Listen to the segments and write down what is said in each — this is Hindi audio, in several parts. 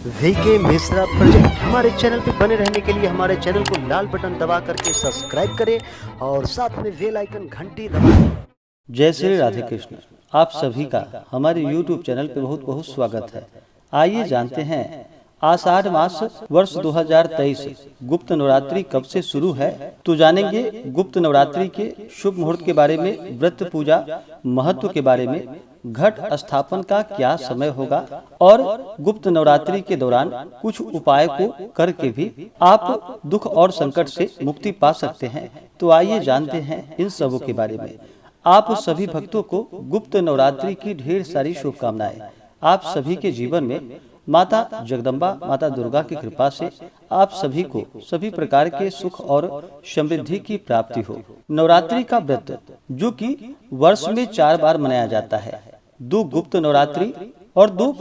VK Mishra project. हमारे चैनल पे बने रहने के लिए हमारे चैनल को लाल बटन दबा करके सब्सक्राइब करें और साथ में बेल आइकन घंटी दबाएं। जय श्री राधे कृष्ण। आप सभी का हमारे YouTube चैनल पे बहुत बहुत स्वागत है। आइए जानते हैं आषाढ़ मास वर्ष 2023 गुप्त नवरात्रि कब से शुरू है, तो जानेंगे गुप्त नवरात्रि के शुभ मुहूर्त के बारे में, व्रत पूजा महत्व के बारे में, घट स्थापन का क्या समय होगा और गुप्त नवरात्रि के दौरान कुछ उपाय को करके भी आप दुख और संकट से मुक्ति पा सकते हैं। तो आइए जानते हैं इन सबों के बारे में। आप सभी भक्तों को गुप्त नवरात्रि की ढेर सारी शुभकामनाएं। आप सभी के जीवन में माता जगदम्बा, माता दुर्गा की कृपा से आप सभी को सभी प्रकार के सुख और समृद्धि की प्राप्ति हो। नवरात्रि का व्रत जो कि वर्ष में 4 बार मनाया जाता है, 2 गुप्त नवरात्रि और 2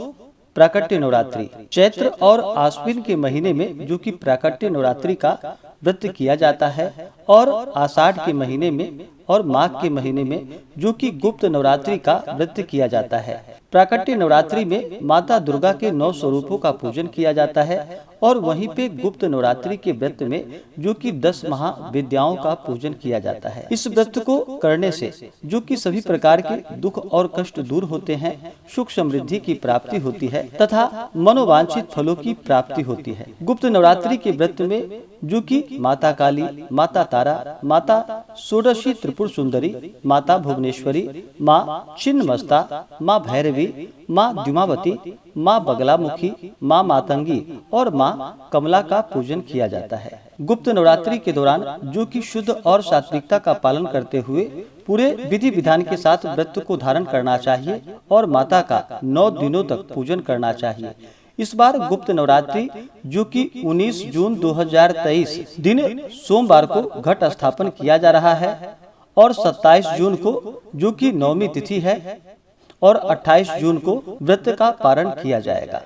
प्राकट्य नवरात्रि। चैत्र और आश्विन के महीने में जो कि प्राकट्य नवरात्रि का व्रत किया जाता है और आषाढ़ के महीने में और माघ के महीने में जो कि गुप्त नवरात्रि का व्रत किया जाता है। प्राकट्य नवरात्रि में माता दुर्गा के 9 स्वरूपों का पूजन किया जाता है और वहीं पे गुप्त नवरात्रि के व्रत में जो कि 10 महाविद्याओं का पूजन किया जाता है। इस व्रत को करने से जो कि सभी प्रकार के दुख और कष्ट दूर होते हैं, सुख समृद्धि की प्राप्ति होती है तथा मनोवांछित फलों की प्राप्ति होती है। गुप्त नवरात्रि के व्रत में जो कि माता काली, माता तारा, माता षोडशी त्रिपुर सुंदरी, माता भुवनेश्वरी, माँ छिन्नमस्ता, माँ भैरवी, माँ द्युमावती, माँ बगलामुखी, माँ मातंगी और माँ कमला का पूजन किया जाता है। गुप्त नवरात्रि के दौरान जो कि शुद्ध और सात्विकता का पालन करते हुए पूरे विधि विधान के साथ व्रत को धारण करना चाहिए और माता का 9 दिनों तक पूजन करना चाहिए। इस बार गुप्त नवरात्रि जो कि 19 जून 2023 दिन सोमवार को घट स्थापन किया जा रहा है और 27 जून को जो कि नवमी तिथि है और 28 जून को व्रत का पारण किया जाएगा।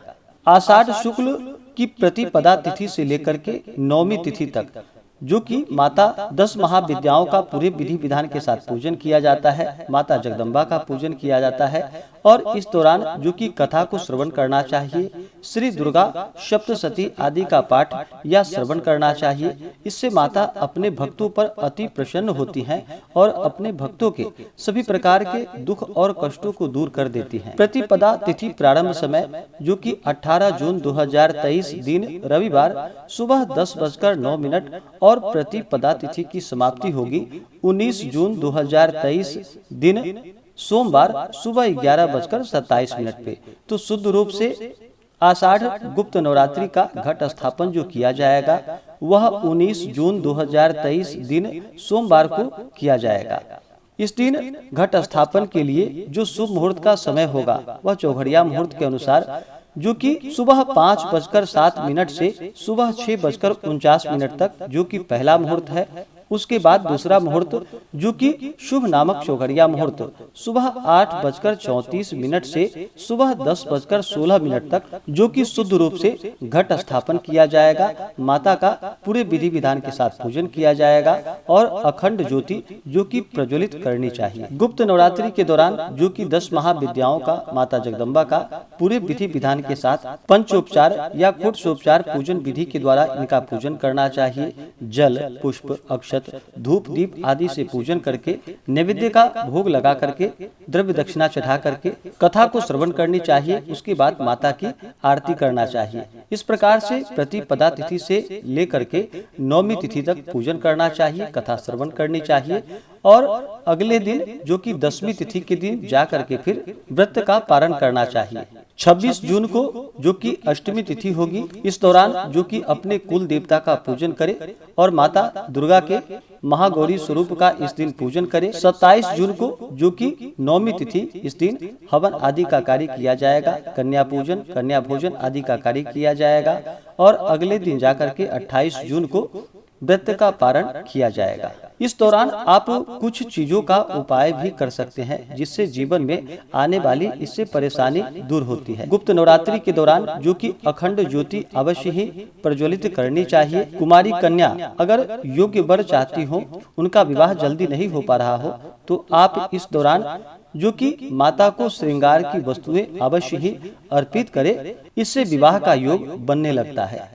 आषाढ़ शुक्ल की प्रतिपदा तिथि से लेकर के नवमी तिथि तक जो कि माता 10 महाविद्याओं का पूरे विधि विधान के साथ पूजन किया जाता है। माता जगदम्बा का पूजन किया जाता है और इस दौरान जो कि कथा को श्रवण करना चाहिए, श्री दुर्गा सप्तशती आदि का पाठ या श्रवण करना चाहिए। इससे माता अपने भक्तों पर अति प्रसन्न होती हैं और अपने भक्तों के सभी प्रकार के दुख और कष्टों को दूर कर देती हैं। प्रतिपदा तिथि प्रारंभ समय जो कि 18 जून 2023 दिन रविवार सुबह 10:09 और प्रतिपदा तिथि की समाप्ति होगी 19 जून 2023 दिन सोमवार सुबह 11:27 पे। तो शुद्ध रूप से आषाढ़ गुप्त नवरात्रि का घट स्थापन जो किया जाएगा वह 19 जून 2023 दिन सोमवार को किया जाएगा। इस दिन घट स्थापन के लिए जो शुभ मुहूर्त का समय होगा वह चौघड़िया मुहूर्त के अनुसार जो कि सुबह 5:07 से सुबह 6:49 तक जो कि पहला मुहूर्त है। उसके बाद दूसरा मुहूर्त जो कि शुभ नामक चौघड़िया मुहूर्त सुबह 8:34 से सुबह 10:16 तक जो कि शुद्ध रूप से घट स्थापन किया जाएगा। माता का पूरे विधि विधान के साथ पूजन किया जाएगा और अखंड ज्योति जो कि प्रज्वलित करनी चाहिए। गुप्त नवरात्रि के दौरान जो कि 10 महाविद्याओं का माता जगदम्बा का पूरे विधि विधान के साथ पंचोपचार या कुटोपचार पूजन विधि के द्वारा इनका पूजन करना चाहिए। जल, पुष्प, अक्षत, धूप, दीप आदि से पूजन करके नैवेद्य का भोग लगा करके द्रव्य दक्षिणा चढ़ा करके कथा को श्रवण करनी चाहिए। उसके बाद माता की आरती करना चाहिए। इस प्रकार से प्रतिपदा तिथि से लेकर के नवमी तिथि तक पूजन करना चाहिए, कथा श्रवण करनी चाहिए और अगले दिन जो कि 10वीं तिथि के दिन जा करके फिर व्रत का पारण करना चाहिए। 26 जून को जो कि अष्टमी तिथि होगी, इस दौरान जो कि अपने कुल देवता का पूजन करे और माता दुर्गा के महागौरी स्वरूप का इस दिन पूजन करे। 27 जून को जो कि नवमी तिथि, इस दिन हवन आदि का कार्य किया जाएगा, कन्या पूजन, कन्या भोजन आदि का कार्य किया जाएगा और अगले दिन जाकर के 28 जून को व्रत का पारण किया जाएगा। इस दौरान आप कुछ चीजों का उपाय भी कर सकते हैं जिससे जीवन में आने वाली इससे परेशानी दूर होती है। गुप्त नवरात्रि के दौरान जो कि अखंड ज्योति अवश्य ही प्रज्वलित करनी चाहिए। कुमारी कन्या अगर योग्य वर चाहती हो, उनका विवाह जल्दी नहीं हो पा रहा हो, तो आप इस दौरान जो कि माता को श्रृंगार की वस्तुएं अवश्य ही अर्पित करे, इससे विवाह का योग बनने लगता है।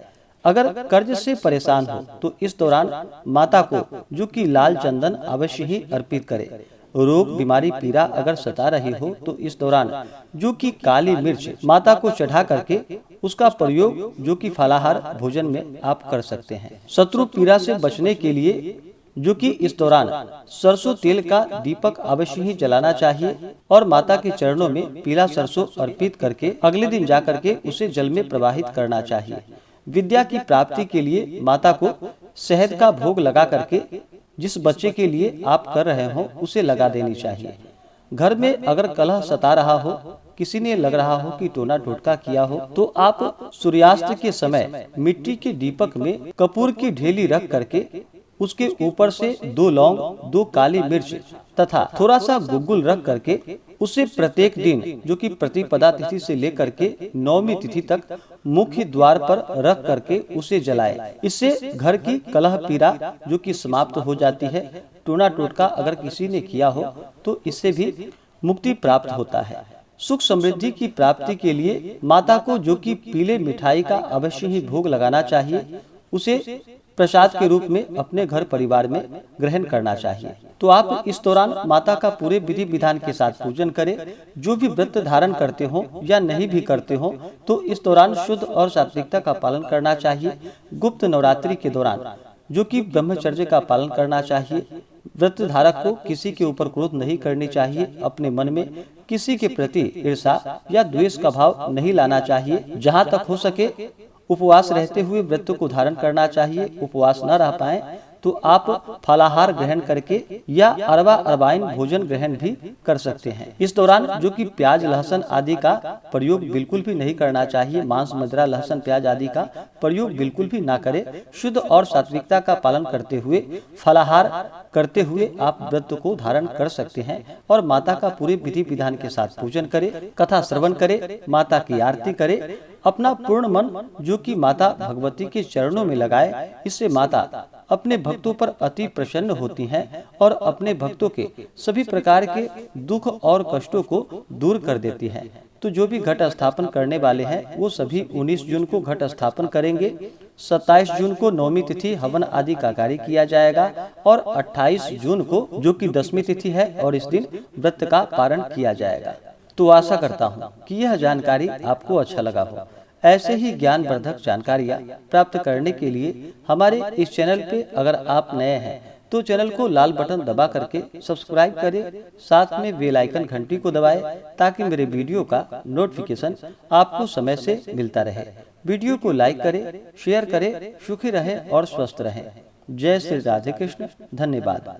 अगर कर्ज से परेशान हो तो इस दौरान माता को जो कि लाल चंदन अवश्य ही अर्पित करे। रोग बीमारी पीड़ा अगर सता रही हो तो इस दौरान जो कि काली मिर्च माता को चढ़ा करके उसका प्रयोग जो कि फलाहार भोजन में आप कर सकते हैं। शत्रु पीड़ा से बचने के लिए जो कि इस दौरान सरसों तेल का दीपक अवश्य ही जलाना चाहिए और माता के चरणों में पीला सरसों अर्पित करके अगले दिन जाकर के उसे जल में प्रवाहित करना चाहिए। विद्या की प्राप्ति के लिए माता को शहद का भोग लगा करके जिस बच्चे के लिए आप कर रहे हो उसे लगा देनी चाहिए। घर में अगर कलह सता रहा हो, किसी ने लग रहा हो कि टोना टोटका किया हो, तो आप सूर्यास्त के समय मिट्टी के दीपक में कपूर की ढेली रख करके उसके ऊपर से 2 लौंग, 2 काली मिर्च तथा थोड़ा सा गुग्गुल रख करके उसे प्रत्येक दिन जो कि प्रतिपदा तिथि से लेकर के 9वीं तिथि तक मुख्य द्वार पर रख करके उसे जलाए। इससे घर की कलह पीड़ा जो कि समाप्त हो जाती है। टोना टोटका अगर किसी ने किया हो तो इससे भी मुक्ति प्राप्त होता है। सुख समृद्धि की प्राप्ति के लिए माता को जो कि पीले मिठाई का अवश्य ही भोग लगाना चाहिए, उसे प्रसाद के रूप में अपने घर परिवार में ग्रहण करना चाहिए। तो आप इस दौरान माता का पूरे विधि विधान के साथ पूजन करें। जो भी व्रत धारण करते हो या नहीं भी करते हो तो इस दौरान शुद्ध और सात्विकता का पालन करना चाहिए। गुप्त नवरात्रि के दौरान जो कि ब्रह्मचर्य का पालन करना चाहिए। व्रत धारक को किसी के ऊपर क्रोध नहीं करनी चाहिए। अपने मन में किसी के प्रति ईर्ष्या या द्वेष का भाव नहीं लाना चाहिए। जहाँ तक हो सके उपवास रहते हुए व्रत को धारण करना चाहिए। उपवास न रह पाए तो आप फलाहार ग्रहण करके या अरवा अरवाइन भोजन ग्रहण भी कर सकते हैं। इस दौरान जो कि प्याज लहसुन आदि का प्रयोग बिल्कुल भी नहीं करना चाहिए। मांस मदिरा लहसुन प्याज आदि का प्रयोग बिल्कुल भी ना करें। शुद्ध और सात्विकता का पालन करते हुए फलाहार करते हुए आप व्रत को धारण कर सकते हैं और माता का पूरे विधि विधान के साथ पूजन करें, कथा श्रवण करें, माता की आरती करें। अपना पूर्ण मन जो कि माता भगवती के चरणों में लगाए। इससे माता अपने भक्तों पर अति प्रसन्न होती हैं और अपने भक्तों के सभी प्रकार के दुख और कष्टों को दूर कर देती हैं। तो जो भी घट स्थापन करने वाले हैं वो सभी 19 जून को घट स्थापन करेंगे। 27 जून को 9वीं तिथि हवन आदि का कार्य किया जाएगा और 28 जून को जो कि 10वीं तिथि है और इस दिन व्रत का पारण किया जाएगा। तो आशा करता हूँ कि यह जानकारी आपको अच्छा लगा हो। ऐसे ही ज्ञानवर्धक जानकारियाँ प्राप्त करने के लिए हमारे इस चैनल पे अगर आप नए हैं तो चैनल को लाल बटन दबा करके सब्सक्राइब करें, साथ में बेल आइकन घंटी को दबाएं ताकि मेरे वीडियो का नोटिफिकेशन आपको समय से मिलता रहे। वीडियो को लाइक करें, शेयर करें। सुखी रहें और स्वस्थ रहें। जय श्री राधे कृष्ण। धन्यवाद।